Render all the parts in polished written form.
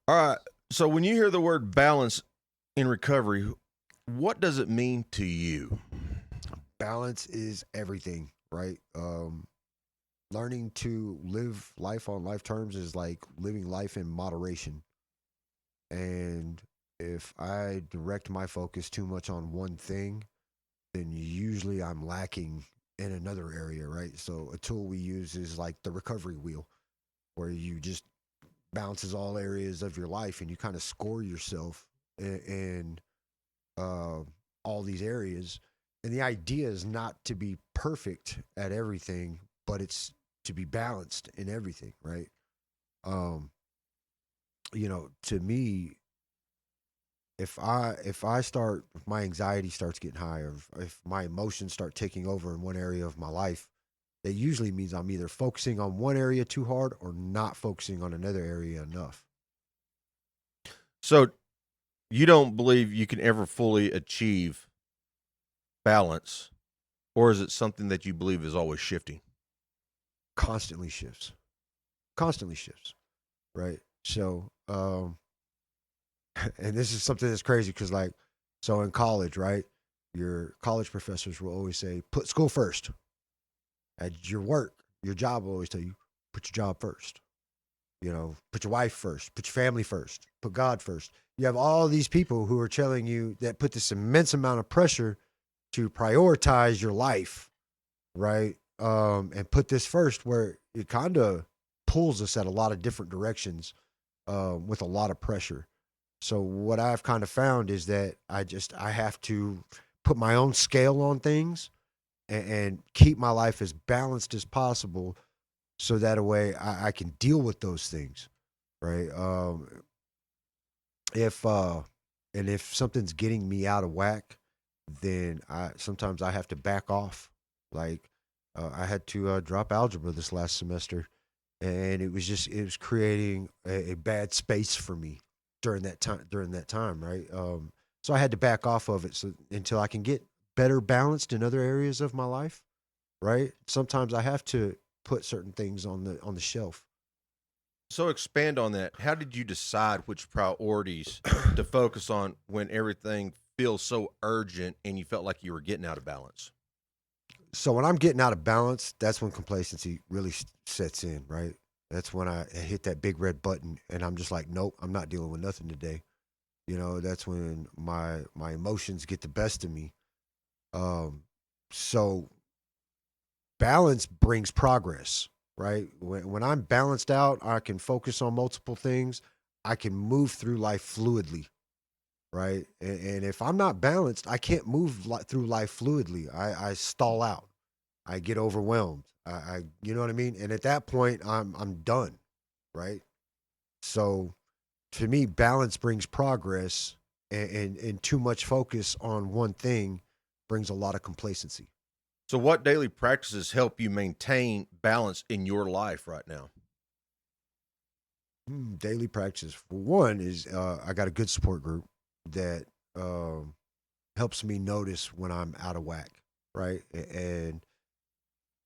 All right. So when you hear the word balance in recovery, what does it mean to you? Balance is everything, right? Learning to live life on life terms is like living life in moderation. And if I direct my focus too much on one thing, then usually I'm lacking in another area, right? So a tool we use is like the recovery wheel, where you just bounces all areas of your life and you kind of score yourself in uh, all these areas. And the idea is not to be perfect at everything, but it's to be balanced in everything, right? Um, to me, if my anxiety starts getting high, or if my emotions start taking over in one area of my life, that usually means I'm either focusing on one area too hard or not focusing on another area enough. So you don't believe you can ever fully achieve balance, or is it something that you believe is always shifting? Constantly shifts, constantly shifts, right? So, and this is something that's crazy because, like, so in college, right, your college professors will always say, put school first. At your work, your job will always tell you, put your job first. Put your wife first, put your family first, put God first. You have all these people who are telling you that put this immense amount of pressure to prioritize your life, right? And put this first, where it kind of pulls us at a lot of different directions with a lot of pressure. So what I've kind of found is that I have to put my own scale on things and keep my life as balanced as possible, so that way I can deal with those things, right? If and if something's getting me out of whack, then I sometimes I have to back off. Like I had to drop algebra this last semester, and it was creating a bad space for me during that time, right? So I had to back off of it until I can get better balanced in other areas of my life, right? Sometimes I have to put certain things on the shelf. So expand on that. How did you decide which priorities to focus on when everything feels so urgent and you felt like you were getting out of balance? So when I'm getting out of balance, that's when complacency really sets in, right? That's when I hit that big red button and I'm just like, nope, I'm not dealing with nothing today. That's when my emotions get the best of me. Um, so balance brings progress, right? When I'm balanced out, I can focus on multiple things. I can move through life fluidly, right? And if I'm not balanced, I can't move through life fluidly. I stall out. I get overwhelmed. You know what I mean? And at that point, I'm done, right? So to me, balance brings progress, and too much focus on one thing brings a lot of complacency. So, what daily practices help you maintain balance in your life right now? Daily practice for one is I got a good support group that um, helps me notice when I'm out of whack, right? And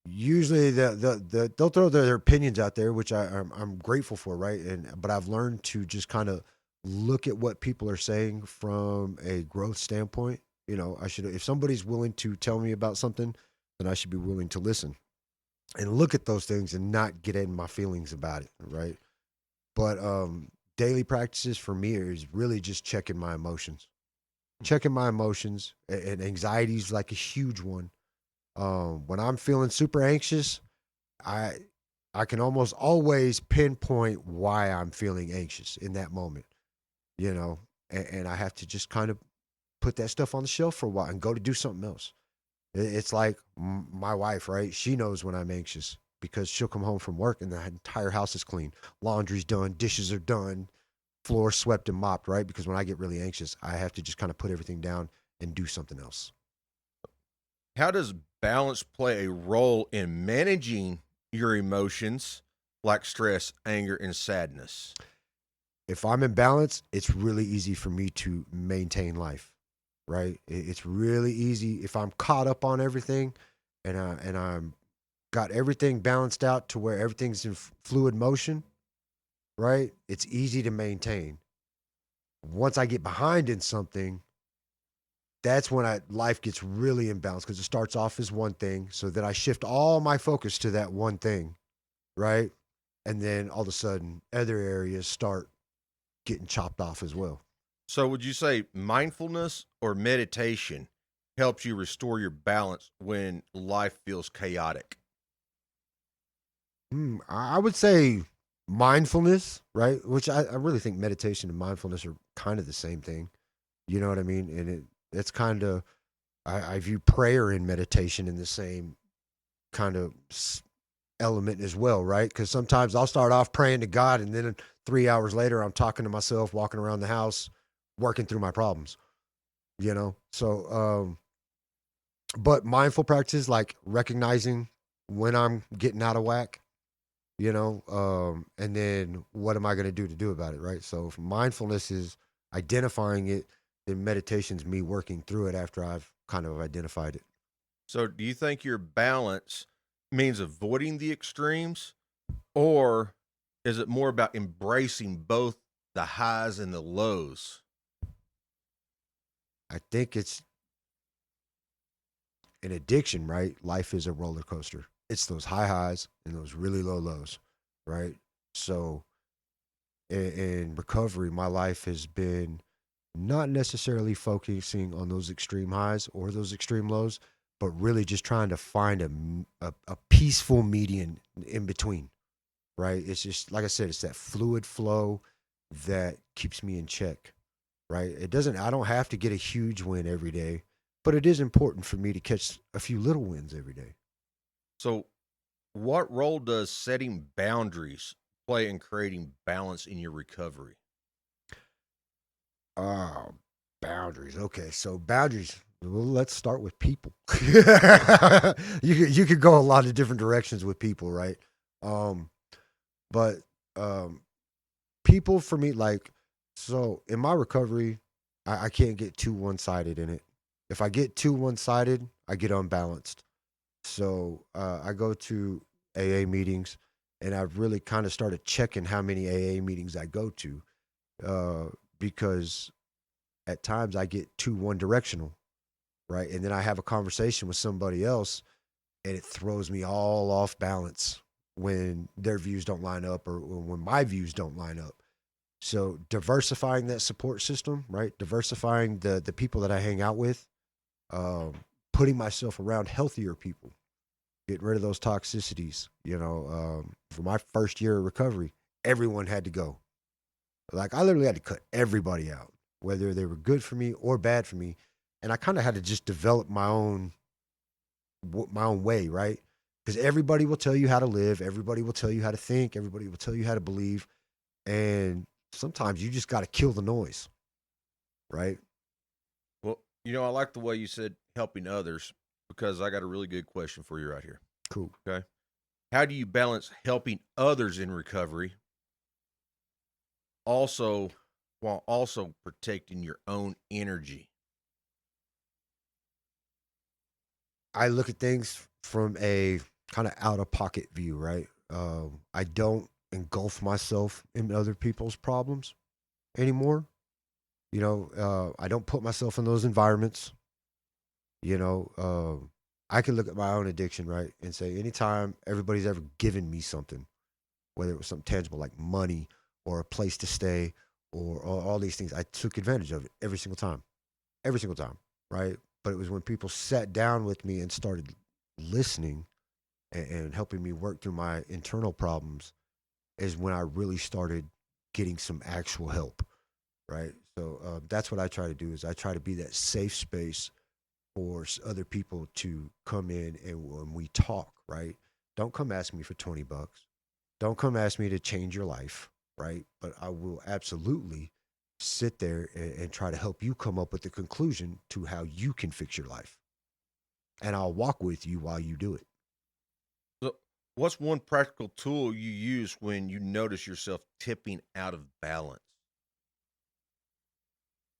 usually they'll throw their opinions out there, which I'm grateful for, right? But I've learned to just kind of look at what people are saying from a growth standpoint. I should, if somebody's willing to tell me about something, then I should be willing to listen and look at those things and not get in my feelings about it, right? But daily practices for me is really just checking my emotions, and anxiety is like a huge one. When I'm feeling super anxious, I I can almost always pinpoint why I'm feeling anxious in that moment, you know, and I have to just kind of put that stuff on the shelf for a while and go to do something else. It's like my wife, right? She knows when I'm anxious because she'll come home from work and the entire house is clean, laundry's done, dishes are done, floor swept and mopped, right? Because when I get really anxious, I have to just kind of put everything down and do something else. How does balance play a role in managing your emotions like stress, anger, and sadness? If I'm in balance, it's really easy for me to maintain life, right? It's really easy if I'm caught up on everything, and I'm got everything balanced out to where everything's in fluid motion, right? It's easy to maintain. Once I get behind in something, that's when life gets really imbalanced because it starts off as one thing. So then I shift all my focus to that one thing, right? And then all of a sudden, other areas start getting chopped off as well. So, would you say mindfulness or meditation helps you restore your balance when life feels chaotic? I would say mindfulness, right? Which I really think meditation and mindfulness are kind of the same thing. You know what I mean? And it's kind of, I view prayer and meditation in the same kind of element as well, right? Because sometimes I'll start off praying to God, and then 3 hours later, I'm talking to myself, walking around the house, working through my problems. So but mindful practice, like recognizing when I'm getting out of whack, and then what am I going to do about it, right? So if mindfulness is identifying it, then meditation's me working through it after I've kind of identified it. So, do you think your balance means avoiding the extremes, or is it more about embracing both the highs and the lows? I think it's an addiction, right? Life is a roller coaster. It's those high highs and those really low lows, right? So in recovery, my life has been not necessarily focusing on those extreme highs or those extreme lows, but really just trying to find a peaceful median in between, right? It's just, like I said, it's that fluid flow that keeps me in check, right? I don't have to get a huge win every day, but it is important for me to catch a few little wins every day. So, what role does setting boundaries play in creating balance in your recovery? Oh, boundaries. Okay, so boundaries. Well, let's start with people. You could go a lot of different directions with people, right? Um, but um, people for me, like, so in my recovery, I can't get too one sided in it. If I get too one sided, I get unbalanced. So I go to AA meetings, and I've really kind of started checking how many AA meetings I go to, uh, because at times I get too one directional, right? And then I have a conversation with somebody else, and it throws me all off balance when their views don't line up or when my views don't line up. So diversifying that support system, right? Diversifying the people that I hang out with, um, putting myself around healthier people, getting rid of those toxicities. For my first year of recovery, everyone had to go. Like I literally had to cut everybody out, whether they were good for me or bad for me, and I kind of had to just develop my own way, right? Because everybody will tell you how to live, everybody will tell you how to think, everybody will tell you how to believe, and sometimes you just got to kill the noise, right? Well, I like the way you said helping others because I got a really good question for you right here. Cool. Okay. How do you balance helping others in recovery also while also protecting your own energy? I look at things from a kind of out of pocket view, right? I don't engulf myself in other people's problems anymore. I don't put myself in those environments. You know, I can look at my own addiction, right, and say anytime everybody's ever given me something, whether it was something tangible like money or a place to stay or all these things, I took advantage of it every single time, right? But it was when people sat down with me and started listening and helping me work through my internal problems is when I really started getting some actual help, right? So that's what I try to do is I try to be that safe space for other people to come in and when we talk, right? Don't come ask me for $20. Don't come ask me to change your life, right? But I will absolutely sit there and try to help you come up with the conclusion to how you can fix your life. And I'll walk with you while you do it. So, what's one practical tool you use when you notice yourself tipping out of balance?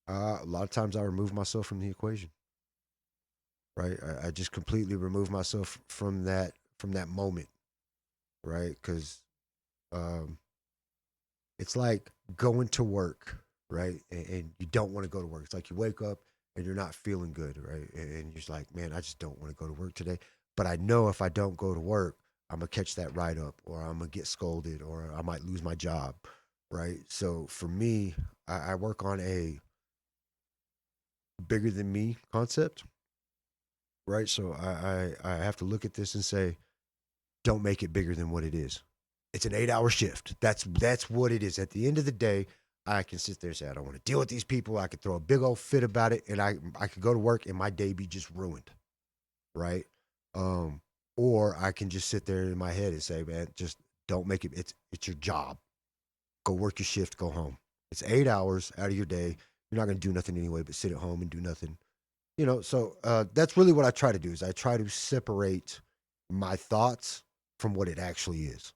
A lot of times I remove myself from the equation, right? I just completely remove myself from that moment, right? Because um, It's like going to work, right? And you don't want to go to work. It's like you wake up and you're not feeling good, right? And you're just like, man, I just don't want to go to work today. But I know if I don't go to work, I'm gonna catch that write up, or I'm gonna get scolded, or I might lose my job, right? So for me, I work on a bigger than me concept, right? So I have to look at this and say, don't make it bigger than what it is. It's an 8 hour shift. That's what it is. At the end of the day, I can sit there and say, I don't want to deal with these people. I could throw a big old fit about it, and I could go to work and my day be just ruined, right? Um, or I can just sit there in my head and say, man, just don't make it. It's your job. Go work your shift. Go home. It's 8 hours out of your day. You're not going to do nothing anyway, but sit at home and do nothing. So that's really what I try to do. Is I try to separate my thoughts from what it actually is.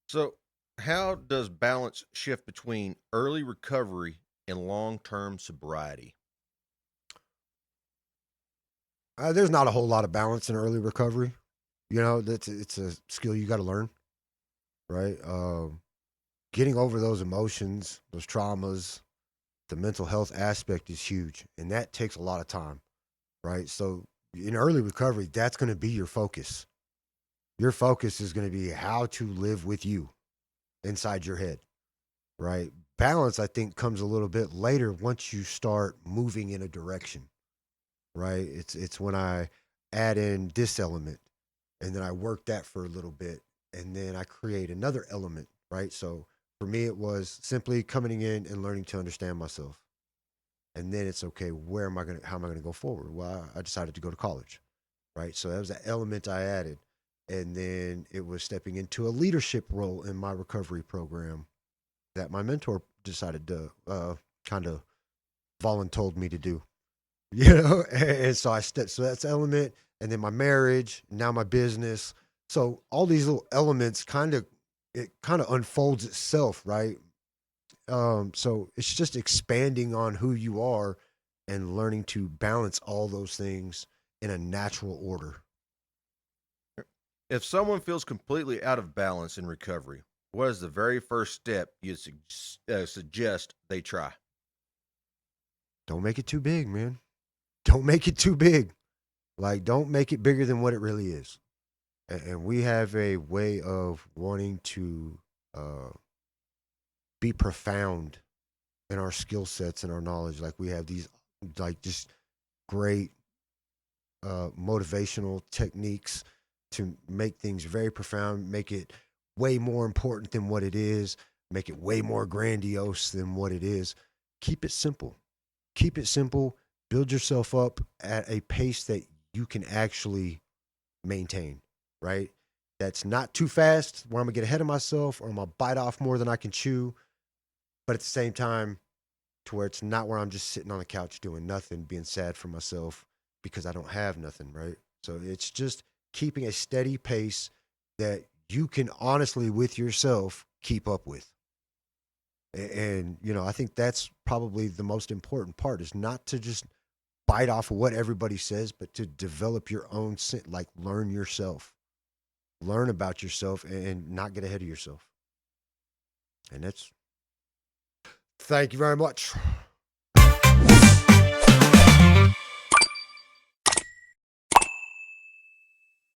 So, how does balance shift between early recovery and long term sobriety? There's not a whole lot of balance in early recovery. That's it's a skill you got to learn, right? Getting over those emotions, those traumas, the mental health aspect is huge, and that takes a lot of time, right? So in early recovery, that's going to be your focus. Your focus is going to be how to live with you inside your head, right? Balance, I think, comes a little bit later once you start moving in a direction, right? It's when I add in this element, and then I work that for a little bit, and then I create another element, right? So for me, it was simply coming in and learning to understand myself, and then it's okay. How am I gonna go forward? Well, I decided to go to college, right? So that was an element I added, and then it was stepping into a leadership role in my recovery program that my mentor decided to kind of voluntold me to do. And so I stepped. So that's element, and then my marriage, now my business. So all these little elements kind of unfolds itself, right? So it's just expanding on who you are and learning to balance all those things in a natural order. If someone feels completely out of balance in recovery, what is the very first step you suggest they try? Don't make it too big, man. Don't make it too big. Like, don't make it bigger than what it really is. And we have a way of wanting to uh, be profound in our skill sets and our knowledge. Like, we have these, like, just great motivational techniques to make things very profound, make it way more important than what it is, make it way more grandiose than what it is. Keep it simple. Keep it simple. Build yourself up at a pace that you can actually maintain, right? That's not too fast where I'm gonna get ahead of myself or I'm gonna bite off more than I can chew, but at the same time, to where it's not where I'm just sitting on the couch doing nothing, being sad for myself because I don't have nothing, right? So it's just keeping a steady pace that you can honestly with yourself keep up with. And I think that's probably the most important part is not to just bite off of what everybody says, but to develop your own, like learn yourself, learn about yourself and not get ahead of yourself. And that's, thank you very much.